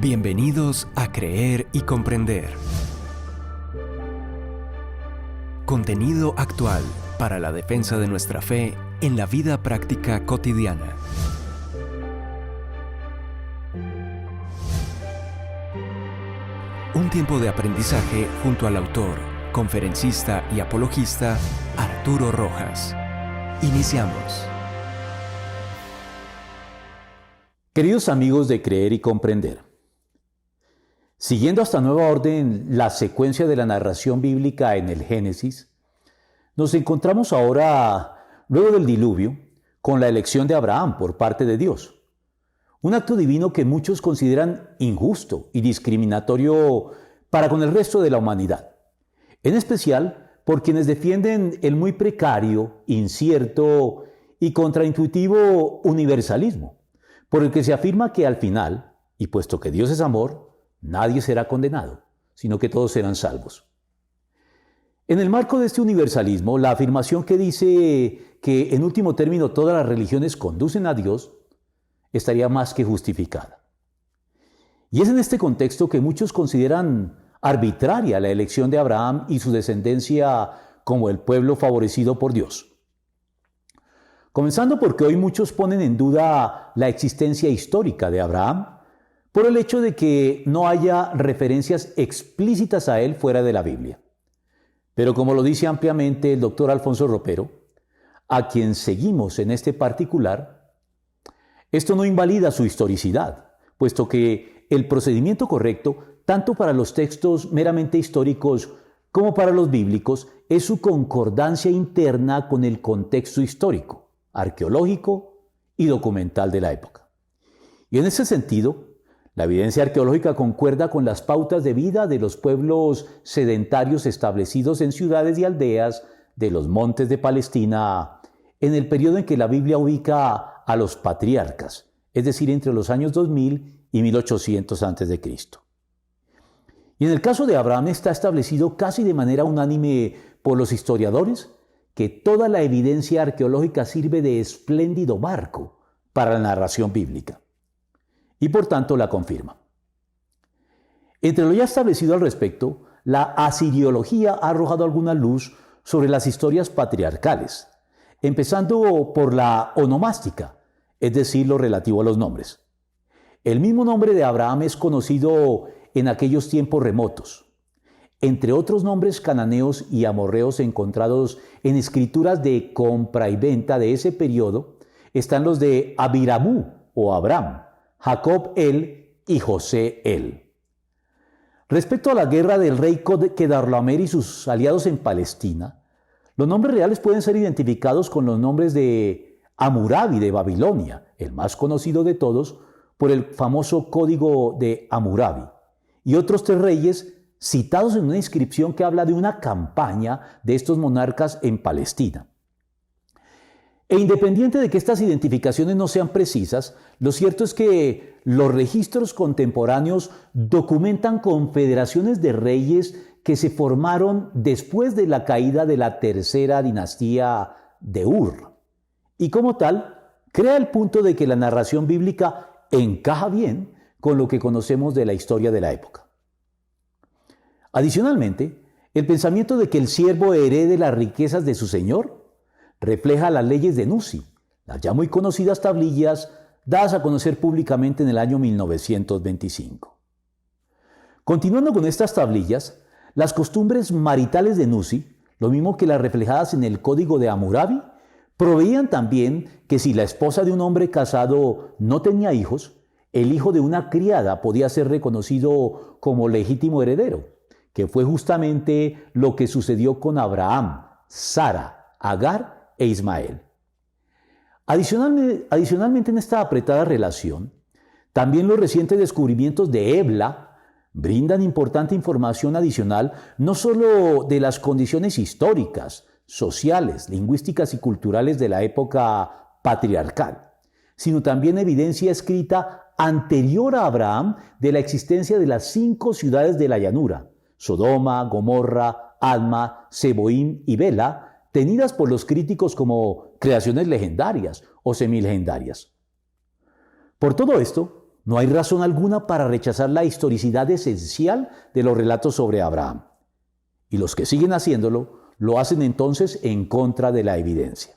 Bienvenidos a Creer y Comprender. Contenido actual para la defensa de nuestra fe en la vida práctica cotidiana. Un tiempo de aprendizaje junto al autor, conferencista y apologista Arturo Rojas. Iniciamos. Queridos amigos de Creer y Comprender, siguiendo hasta nueva orden la secuencia de la narración bíblica en el Génesis, nos encontramos ahora, luego del diluvio, con la elección de Abraham por parte de Dios. Un acto divino que muchos consideran injusto y discriminatorio para con el resto de la humanidad. En especial por quienes defienden el muy precario, incierto y contraintuitivo universalismo, por el que se afirma que al final, y puesto que Dios es amor, nadie será condenado, sino que todos serán salvos. En el marco de este universalismo, la afirmación que dice que en último término todas las religiones conducen a Dios estaría más que justificada. Y es en este contexto que muchos consideran arbitraria la elección de Abraham y su descendencia como el pueblo favorecido por Dios. Comenzando porque hoy muchos ponen en duda la existencia histórica de Abraham por el hecho de que no haya referencias explícitas a él fuera de la Biblia. Pero como lo dice ampliamente el doctor Alfonso Ropero, a quien seguimos en este particular, esto no invalida su historicidad, puesto que el procedimiento correcto, tanto para los textos meramente históricos como para los bíblicos, es su concordancia interna con el contexto histórico, arqueológico y documental de la época. Y en ese sentido, la evidencia arqueológica concuerda con las pautas de vida de los pueblos sedentarios establecidos en ciudades y aldeas de los montes de Palestina en el periodo en que la Biblia ubica a los patriarcas, es decir, entre los años 2000 y 1800 a.C. Y en el caso de Abraham está establecido casi de manera unánime por los historiadores que toda la evidencia arqueológica sirve de espléndido marco para la narración bíblica. Y por tanto la confirma. Entre lo ya establecido al respecto, la asiriología ha arrojado alguna luz sobre las historias patriarcales, empezando por la onomástica, es decir, lo relativo a los nombres. El mismo nombre de Abraham es conocido en aquellos tiempos remotos. Entre otros nombres cananeos y amorreos encontrados en escrituras de compra y venta de ese periodo, están los de Abiramú o Abram, Jacob el y José el. Respecto a la guerra del rey Kedorlaomer y sus aliados en Palestina, los nombres reales pueden ser identificados con los nombres de Hammurabi de Babilonia, el más conocido de todos por el famoso código de Hammurabi, y otros 3 reyes citados en una inscripción que habla de una campaña de estos monarcas en Palestina. E independiente de que estas identificaciones no sean precisas, lo cierto es que los registros contemporáneos documentan confederaciones de reyes que se formaron después de la caída de la tercera dinastía de Ur. Y como tal, crea el punto de que la narración bíblica encaja bien con lo que conocemos de la historia de la época. Adicionalmente, el pensamiento de que el siervo herede las riquezas de su señor refleja las leyes de Nuzi, las ya muy conocidas tablillas dadas a conocer públicamente en el año 1925. Continuando con estas tablillas, las costumbres maritales de Nuzi, lo mismo que las reflejadas en el código de Hammurabi, proveían también que si la esposa de un hombre casado no tenía hijos, el hijo de una criada podía ser reconocido como legítimo heredero, que fue justamente lo que sucedió con Abraham, Sara, Agar e Ismael. Adicionalmente en esta apretada relación, también los recientes descubrimientos de Ebla brindan importante información adicional no solo de las condiciones históricas, sociales, lingüísticas y culturales de la época patriarcal, sino también evidencia escrita anterior a Abraham de la existencia de las 5 ciudades de la llanura, Sodoma, Gomorra, Adma, Seboim y Bela, tenidas por los críticos como creaciones legendarias o semilegendarias. Por todo esto, no hay razón alguna para rechazar la historicidad esencial de los relatos sobre Abraham. Y los que siguen haciéndolo, lo hacen entonces en contra de la evidencia.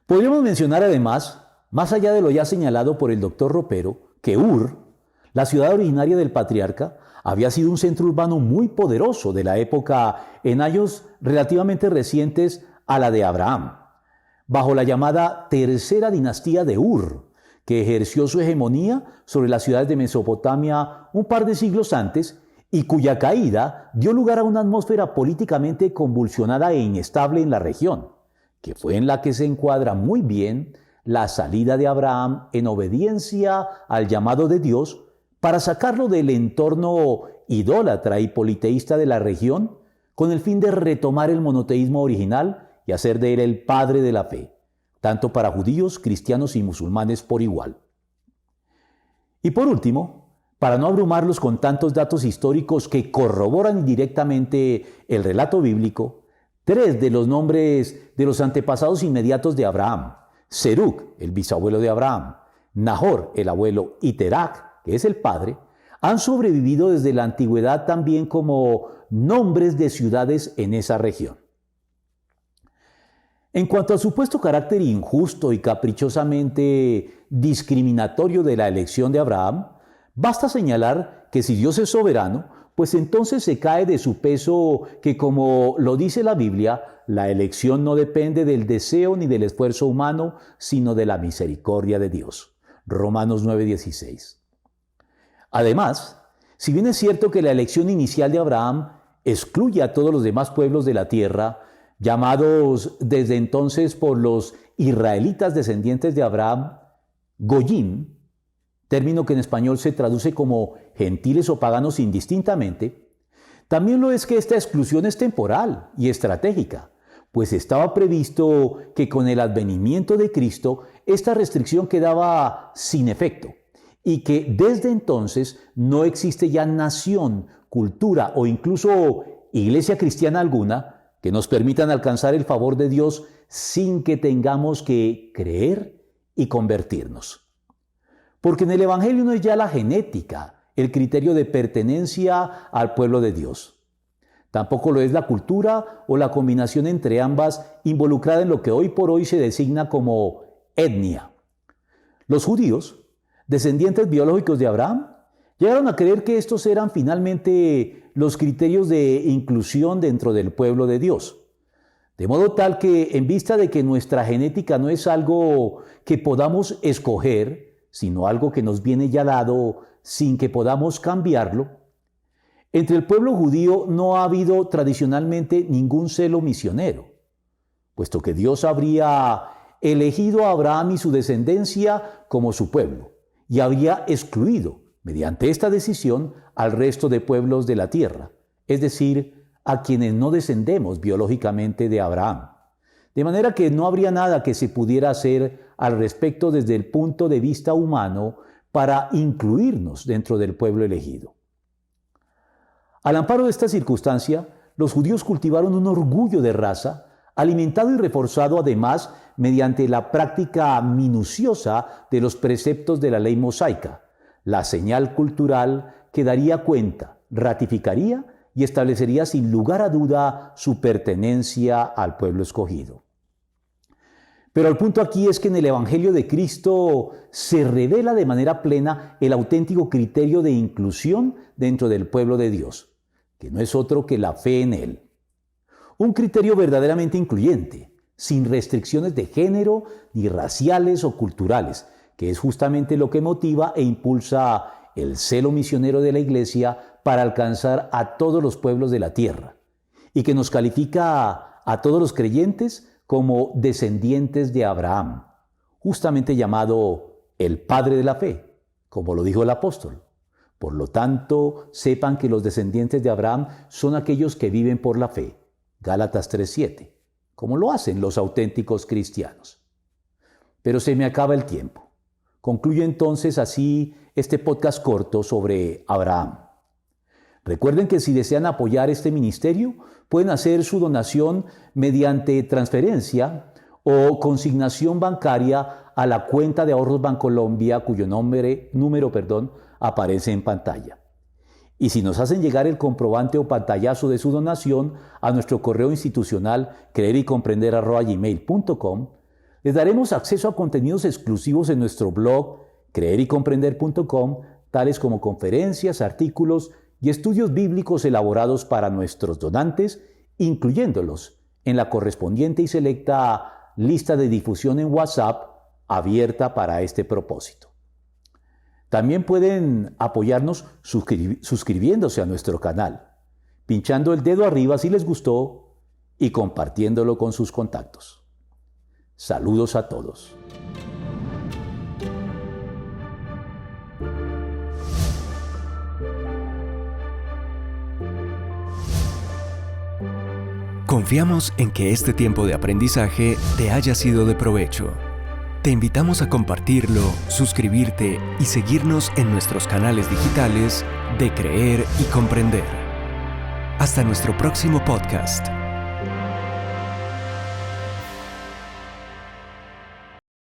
Podríamos mencionar además, más allá de lo ya señalado por el doctor Ropero, que Ur, la ciudad originaria del patriarca, había sido un centro urbano muy poderoso de la época en años relativamente recientes a la de Abraham, bajo la llamada Tercera Dinastía de Ur, que ejerció su hegemonía sobre las ciudades de Mesopotamia un par de siglos antes y cuya caída dio lugar a una atmósfera políticamente convulsionada e inestable en la región, que fue en la que se encuadra muy bien la salida de Abraham en obediencia al llamado de Dios para sacarlo del entorno idólatra y politeísta de la región con el fin de retomar el monoteísmo original y hacer de él el padre de la fe, tanto para judíos, cristianos y musulmanes por igual. Y por último, para no abrumarlos con tantos datos históricos que corroboran directamente el relato bíblico, 3 de los nombres de los antepasados inmediatos de Abraham, Serug, el bisabuelo de Abraham, Nahor, el abuelo, y Terach, que es el padre, han sobrevivido desde la antigüedad también como nombres de ciudades en esa región. En cuanto al supuesto carácter injusto y caprichosamente discriminatorio de la elección de Abraham, basta señalar que si Dios es soberano, pues entonces se cae de su peso que, como lo dice la Biblia, la elección no depende del deseo ni del esfuerzo humano, sino de la misericordia de Dios. Romanos 9:16. Además, si bien es cierto que la elección inicial de Abraham excluye a todos los demás pueblos de la tierra, llamados desde entonces por los israelitas descendientes de Abraham, Goyim, término que en español se traduce como gentiles o paganos indistintamente, también lo es que esta exclusión es temporal y estratégica, pues estaba previsto que con el advenimiento de Cristo esta restricción quedaba sin efecto y que desde entonces no existe ya nación, cultura o incluso iglesia cristiana alguna que nos permitan alcanzar el favor de Dios sin que tengamos que creer y convertirnos. Porque en el Evangelio no es ya la genética el criterio de pertenencia al pueblo de Dios. Tampoco lo es la cultura o la combinación entre ambas involucrada en lo que hoy por hoy se designa como etnia. Los judíos, descendientes biológicos de Abraham, llegaron a creer que estos eran finalmente los criterios de inclusión dentro del pueblo de Dios. De modo tal que, en vista de que nuestra genética no es algo que podamos escoger, sino algo que nos viene ya dado sin que podamos cambiarlo, entre el pueblo judío no ha habido tradicionalmente ningún celo misionero, puesto que Dios habría elegido a Abraham y su descendencia como su pueblo, y habría excluido, mediante esta decisión, al resto de pueblos de la tierra, es decir, a quienes no descendemos biológicamente de Abraham. De manera que no habría nada que se pudiera hacer al respecto desde el punto de vista humano para incluirnos dentro del pueblo elegido. Al amparo de esta circunstancia, los judíos cultivaron un orgullo de raza, alimentado y reforzado además mediante la práctica minuciosa de los preceptos de la ley mosaica, la señal cultural que daría cuenta, ratificaría y establecería sin lugar a duda su pertenencia al pueblo escogido. Pero el punto aquí es que en el Evangelio de Cristo se revela de manera plena el auténtico criterio de inclusión dentro del pueblo de Dios, que no es otro que la fe en Él. Un criterio verdaderamente incluyente, sin restricciones de género, ni raciales o culturales, que es justamente lo que motiva e impulsa el celo misionero de la Iglesia para alcanzar a todos los pueblos de la tierra, y que nos califica a todos los creyentes como descendientes de Abraham, justamente llamado el padre de la fe, como lo dijo el apóstol. Por lo tanto, sepan que los descendientes de Abraham son aquellos que viven por la fe. Gálatas 3:7, como lo hacen los auténticos cristianos. Pero se me acaba el tiempo. Concluyo entonces así este podcast corto sobre Abraham. Recuerden que si desean apoyar este ministerio, pueden hacer su donación mediante transferencia o consignación bancaria a la cuenta de ahorros Bancolombia, cuyo número aparece en pantalla. Y si nos hacen llegar el comprobante o pantallazo de su donación a nuestro correo institucional creerycomprender@gmail.com, les daremos acceso a contenidos exclusivos en nuestro blog creerycomprender.com, tales como conferencias, artículos y estudios bíblicos elaborados para nuestros donantes, incluyéndolos en la correspondiente y selecta lista de difusión en WhatsApp abierta para este propósito. También pueden apoyarnos suscribiéndose a nuestro canal, pinchando el dedo arriba si les gustó y compartiéndolo con sus contactos. Saludos a todos. Confiamos en que este tiempo de aprendizaje te haya sido de provecho. Te invitamos a compartirlo, suscribirte y seguirnos en nuestros canales digitales de Creer y Comprender. Hasta nuestro próximo podcast.